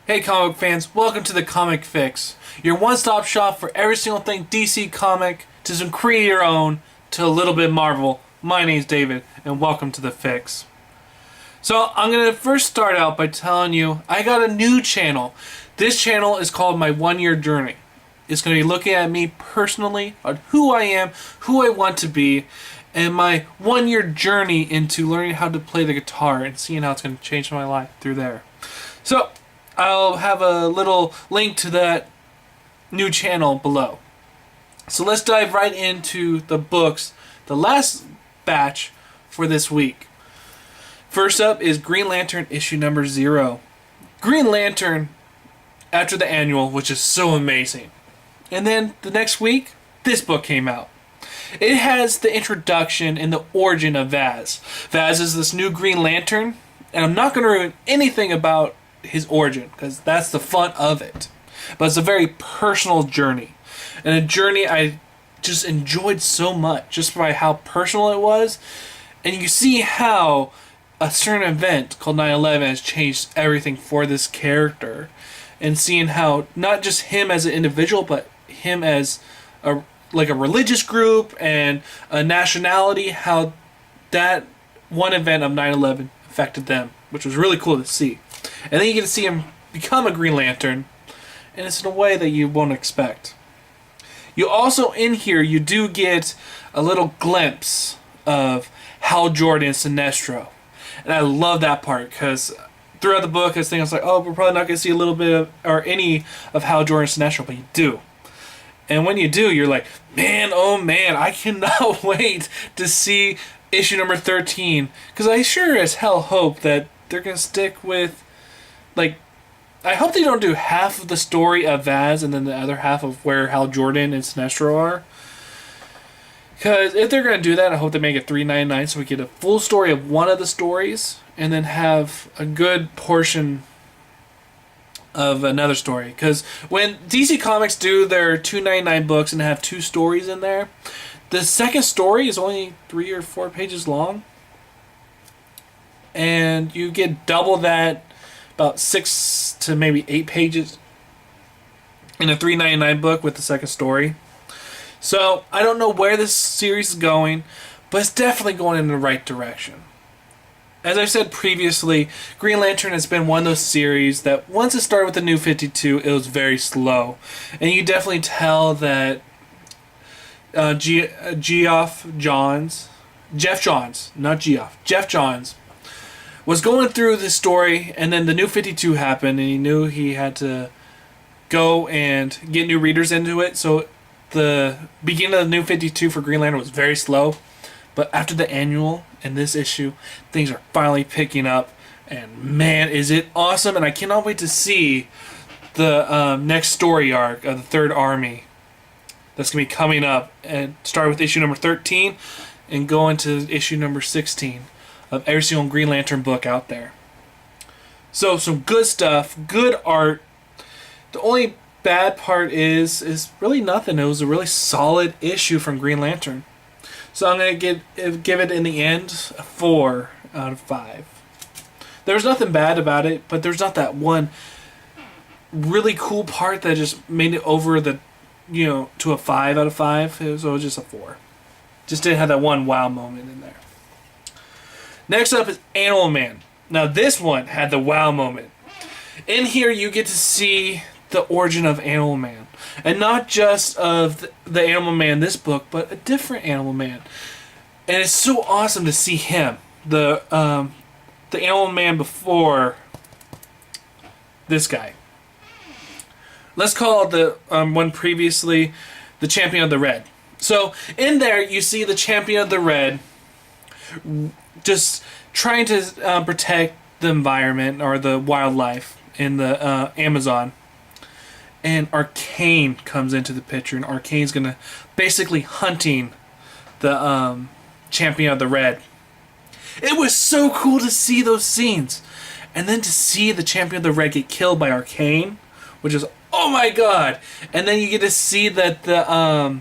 Hey comic fans, welcome to the Comic Fix, your one-stop shop for every single thing DC comic, to some create your own, to a little bit Marvel. My name's David, and welcome to the Fix. So I'm going to first start out by telling you I got a new channel. This channel is called My 1 Year Journey. It's going to be looking at me personally, on who I am, who I want to be, and my 1 year journey into learning how to play the guitar and seeing how it's going to change my life through there. So I'll have a little link to that new channel below. So let's dive right into the books, the last batch for this week. First up is Green Lantern issue number 0. Green Lantern after the annual, which is so amazing. And then the next week, this book came out. It has the introduction and the origin of Vaz. Vaz is this new Green Lantern, and I'm not going to ruin anything about his origin, because that's the fun of it. But it's a very personal journey, and a journey I just enjoyed so much, just by how personal it was. And you see how a certain event called 9/11 has changed everything for this character, and seeing how not just him as an individual, but him as a religious group and a nationality, how that one event of 9/11 affected them, which was really cool to see. And then you get to see him become a Green Lantern, and it's in a way that you won't expect. You also, in here, you do get a little glimpse of Hal Jordan and Sinestro. And I love that part, because throughout the book, I was like, oh, we're probably not going to see a little bit of, or any of Hal Jordan and Sinestro, but you do. And when you do, you're like, man, oh man, I cannot wait to see issue number 13. Because I sure as hell hope that they're going to stick with, I hope they don't do half of the story of Vaz and then the other half of where Hal Jordan and Sinestro are. Because if they're going to do that, I hope they make it 399 so we get a full story of one of the stories, and then have a good portion of another story. Because when DC Comics do their 299 books and have 2 stories in there, the second story is only 3 or 4 pages long, and you get double that, about 6 to maybe 8 pages in a 399 book with the second story. So I don't know where this series is going, but it's definitely going in the right direction. As I said previously, Green Lantern has been one of those series that once it started with the New 52, it was very slow. And you definitely tell that Geoff Johns, was going through this story, and then the New 52 happened, and he knew he had to go and get new readers into it. So the beginning of the New 52 for Green Lantern was very slow. But after the annual and this issue, things are finally picking up, and man, is it awesome. And I cannot wait to see the next story arc of the Third Army that's going to be coming up, and start with issue number 13 and go into issue number 16 of every single Green Lantern book out there. So some good stuff, good art. The only bad part is really nothing. It was a really solid issue from Green Lantern. So I'm going to give it in the end a 4 out of 5. There's nothing bad about it, but there's not that one really cool part that just made it over the, to a 5 out of 5. So it was just a 4. Just didn't have that one wow moment in there. Next up is Animal Man. Now this one had the wow moment. In here you get to see the origin of Animal Man. And not just of the Animal Man in this book, but a different Animal Man. And it's so awesome to see him. The Animal Man before this guy. Let's call the one previously the Champion of the Red. So in there you see the Champion of the Red just trying to protect the environment or the wildlife in the Amazon. And Arcane comes into the picture, and Arcane's gonna basically hunting the Champion of the Red. It was so cool to see those scenes, and then to see the Champion of the Red get killed by Arcane, which is, oh my god! And then you get to see that the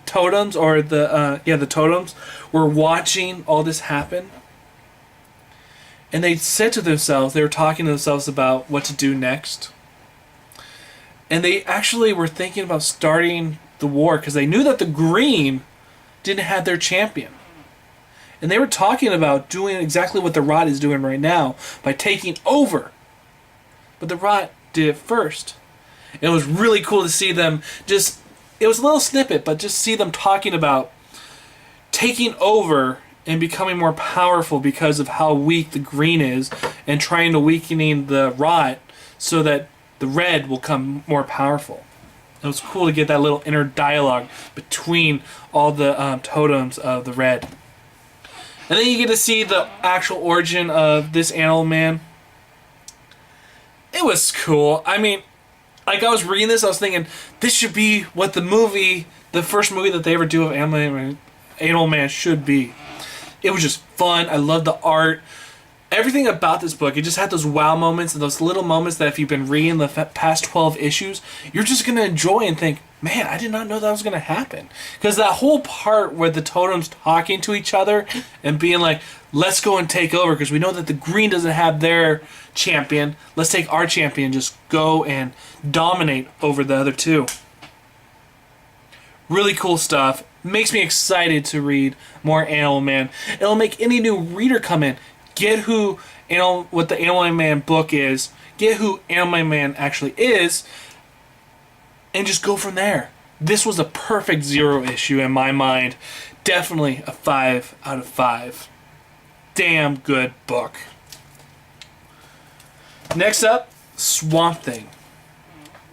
totems, or the totems, were watching all this happen. And they said to themselves, they were talking to themselves about what to do next. And they actually were thinking about starting the war because they knew that the Green didn't have their champion. And they were talking about doing exactly what the Rot is doing right now by taking over. But the Rot did it first. And it was really cool to see them just... It was a little snippet, but just see them talking about taking over and becoming more powerful because of how weak the Green is and trying to weakening the Rot so that the Red will become more powerful. It was cool to get that little inner dialogue between all the totems of the Red. And then you get to see the actual origin of this Animal Man. It was cool. I mean, like I was reading this, I was thinking, this should be what the first movie that they ever do of Animal Man should be. It was just fun. I loved the art. Everything about this book, it just had those wow moments and those little moments that if you've been reading the past 12 issues, you're just going to enjoy and think, man, I did not know that was going to happen. Because that whole part where the totems talking to each other and being like, let's go and take over because we know that the Green doesn't have their champion. Let's take our champion and just go and dominate over the other two. Really cool stuff. Makes me excited to read more Animal Man. It'll make any new reader come in. Get what the Animal Man book is. Get who Animal Man actually is. And just go from there. This was a perfect 0 issue in my mind. Definitely a 5 out of 5. Damn good book. Next up, Swamp Thing.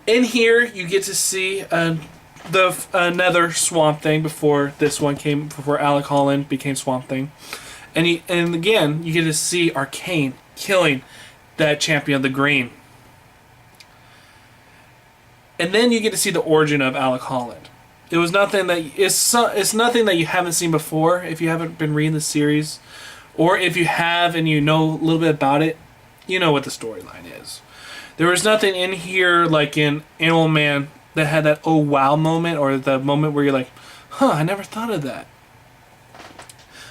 In here, you get to see another Swamp Thing before Alec Holland became Swamp Thing. And again, you get to see Arcane killing that champion of the Green. And then you get to see the origin of Alec Holland. It was nothing that it's nothing that you haven't seen before if you haven't been reading the series, or if you have and you know a little bit about it, you know what the storyline is. There was nothing in here like in Animal Man that had that oh wow moment or the moment where you're like, huh, I never thought of that.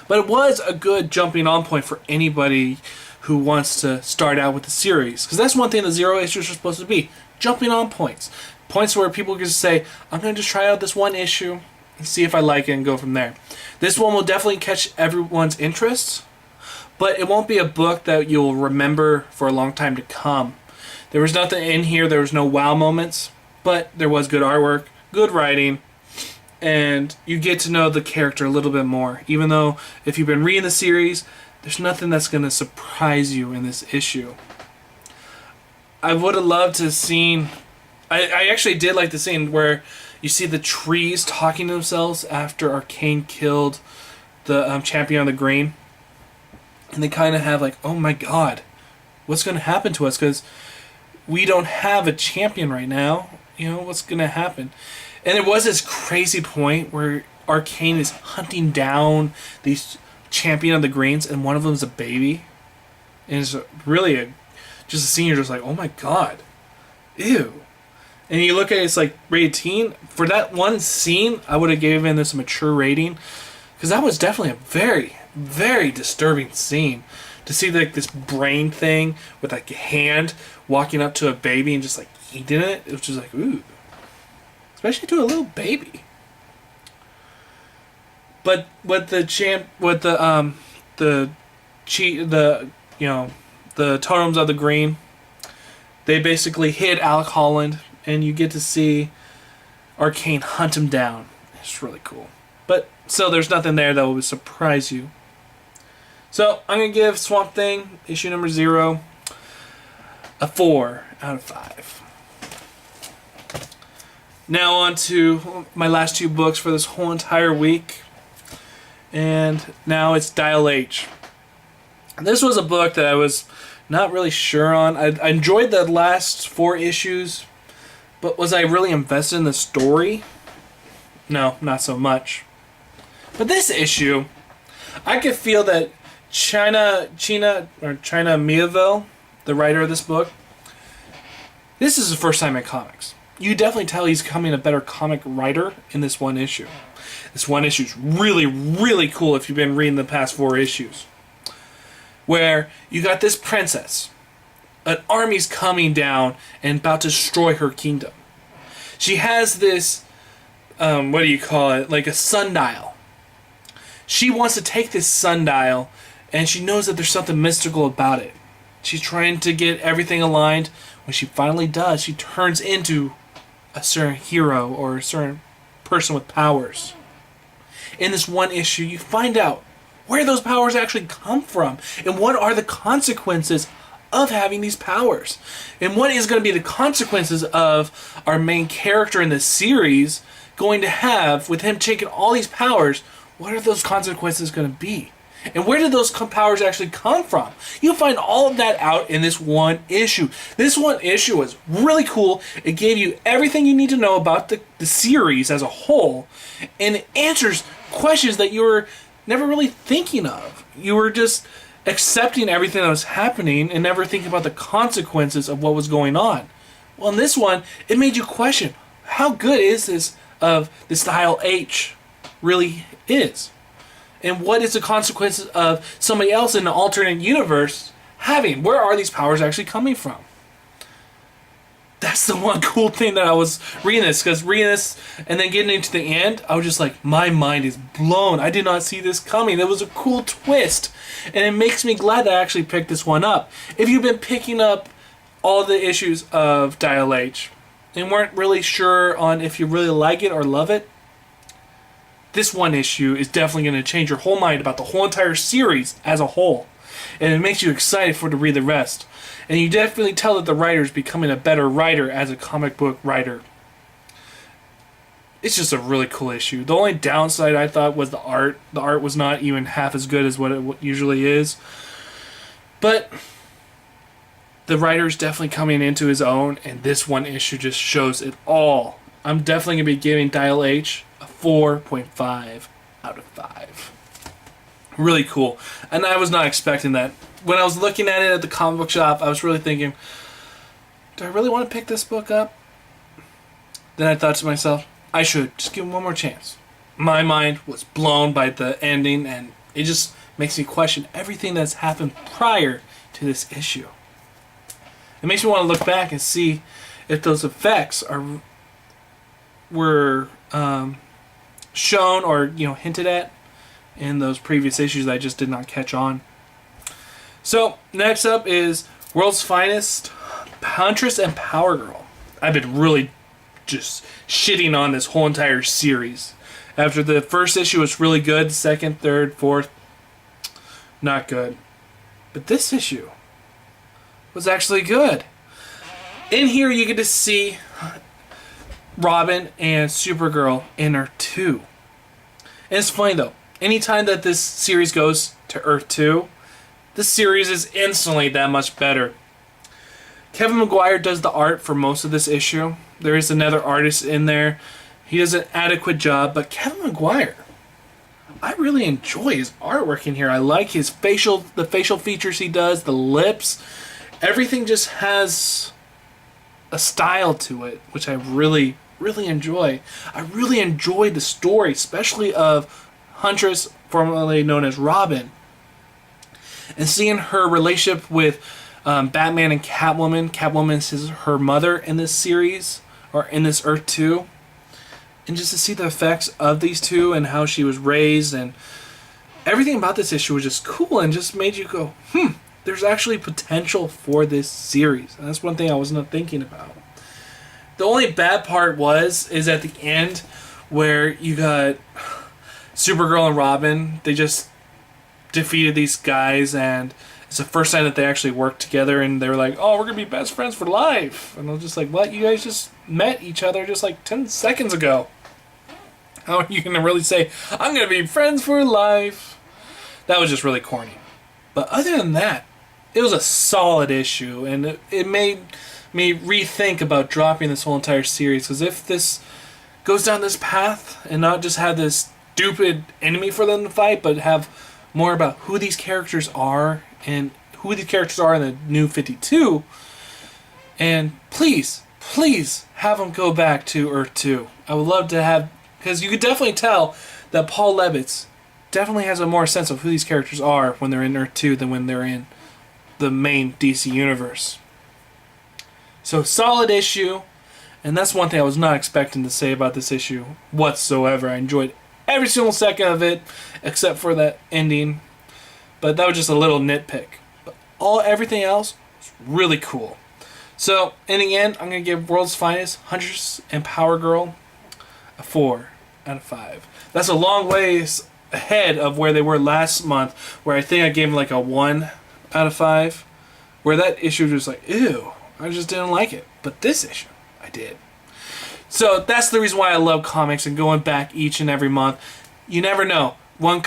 But it was a good jumping on point for anybody who wants to start out with the series. Because that's one thing the 0 issues are supposed to be. Jumping on points. Points where people can just say, I'm going to just try out this one issue and see if I like it and go from there. This one will definitely catch everyone's interest. But it won't be a book that you'll remember for a long time to come. There was nothing in here. There was no wow moments. But there was good artwork, good writing. And you get to know the character a little bit more. Even though if you've been reading the series, there's nothing that's going to surprise you in this issue. I would have loved to have seen... I actually did like the scene where you see the trees talking to themselves after Arcane killed the champion on the Green. And they kind of have like, oh my god, what's going to happen to us? Because we don't have a champion right now. You know, what's going to happen? And there was this crazy point where Arcane is hunting down these champion of the Greens, and one of them is a baby. And it's really just a scene you're just like, oh my god, ew. And you look at it, it's like rated teen. For that one scene, I would have given this a mature rating, because that was definitely a very, very disturbing scene. To see like this brain thing with like a hand walking up to a baby and just like eating it, it was just like, ooh. Especially to a little baby. But with the totems of the Green, they basically hid Alec Holland, and you get to see Arcane hunt him down. It's really cool. But so there's nothing there that will surprise you. So I'm gonna give Swamp Thing issue number 0 a 4 out of 5. Now on to my last 2 books for this whole entire week. And now it's Dial H. This was a book that I was not really sure on. I enjoyed the last 4 issues, but was I really invested in the story? No, not so much. But this issue, I could feel that China Miéville, the writer of this book, this is his first time in comics. You definitely tell he's becoming a better comic writer in this one issue. This one issue is really, really cool if you've been reading the past 4 issues. Where you got this princess. An army's coming down and about to destroy her kingdom. She has this, what do you call it, like a sundial. She wants to take this sundial, and she knows that there's something mystical about it. She's trying to get everything aligned. When she finally does, she turns into a certain hero or a certain person with powers. In this one issue, you find out where those powers actually come from and what are the consequences of having these powers. And what is going to be the consequences of our main character in this series going to have with him taking all these powers. What are those consequences going to be? And where did those powers actually come from? You'll find all of that out in this one issue. This one issue was really cool. It gave you everything you need to know about the series as a whole. And it answers questions that you were never really thinking of. You were just accepting everything that was happening and never thinking about the consequences of what was going on. Well, in this one, it made you question, how good is this of the style H really is? And what is the consequences of somebody else in an alternate universe having? Where are these powers actually coming from? That's the one cool thing that I was reading this, because reading this and then getting into the end, I was just like, my mind is blown. I did not see this coming. It was a cool twist. And it makes me glad that I actually picked this one up. If you've been picking up all the issues of Dial H and weren't really sure on if you really like it or love it, this one issue is definitely going to change your whole mind about the whole entire series as a whole. And it makes you excited to read the rest. And you definitely tell that the writer is becoming a better writer as a comic book writer. It's just a really cool issue. The only downside I thought was the art. The art was not even half as good as what it usually is. But the writer is definitely coming into his own, and this one issue just shows it all. I'm definitely going to be giving Dial H a 4.5 out of 5. Really cool. And I was not expecting that. When I was looking at it at the comic book shop, I was really thinking, do I really want to pick this book up? Then I thought to myself, I should just give him one more chance. My mind was blown by the ending, and it just makes me question everything that's happened prior to this issue. It makes me want to look back and see if those effects were shown or hinted at in those previous issues that I just did not catch on. So next up is World's Finest, Huntress and Power Girl. I've been really just shitting on this whole entire series. After the first issue was really good, second, third, fourth, not good. But this issue was actually good. In here you get to see Robin and Supergirl in Earth 2. And it's funny though, anytime that this series goes to Earth 2, this series is instantly that much better. Kevin Maguire does the art for most of this issue. There is another artist in there. He does an adequate job, but Kevin Maguire, I really enjoy his artwork in here. I like the facial features he does, the lips. Everything just has a style to it, which I really, really enjoy. I really enjoyed the story, especially of Huntress, formerly known as Robin, and seeing her relationship with Batman and Catwoman. Catwoman is her mother in this series, or in this Earth 2. And just to see the effects of these two and how she was raised, and everything about this issue was just cool and just made you go, there's actually potential for this series. And that's one thing I was not thinking about. The only bad part is at the end where you got Supergirl and Robin. They just defeated these guys, and it's the first time that they actually worked together, and they were like, oh, we're gonna be best friends for life. And I was just like, what? You guys just met each other just like 10 seconds ago. How are you gonna really say, I'm gonna be friends for life? That was just really corny. But other than that, it was a solid issue, and it made me rethink about dropping this whole entire series, because if this goes down this path and not just have this stupid enemy for them to fight, but have more about who these characters are and who these characters are in the new 52, and please have them go back to Earth 2. I would love to have, because you could definitely tell that Paul Levitz definitely has a more sense of who these characters are when they're in Earth 2 than when they're in the main DC universe. So solid issue. And that's one thing I was not expecting to say about this issue whatsoever. I enjoyed every single second of it, except for that ending. But that was just a little nitpick. But everything else was really cool. So, in the end, I'm going to give World's Finest, Huntress, and Power Girl a 4 out of 5. That's a long ways ahead of where they were last month, where I think I gave them like a 1 out of 5. Where that issue was like, ew, I just didn't like it. But this issue, I did. So that's the reason why I love comics and going back each and every month. You never know. One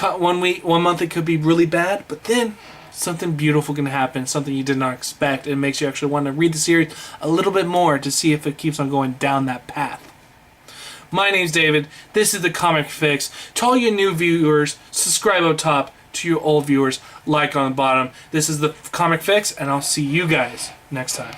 month it could be really bad, but then something beautiful can happen, something you did not expect. It makes you actually want to read the series a little bit more to see if it keeps on going down that path. My name's David. This is the Comic Fix. To all you new viewers, subscribe up top. To your old viewers, like on the bottom. This is the Comic Fix, and I'll see you guys next time.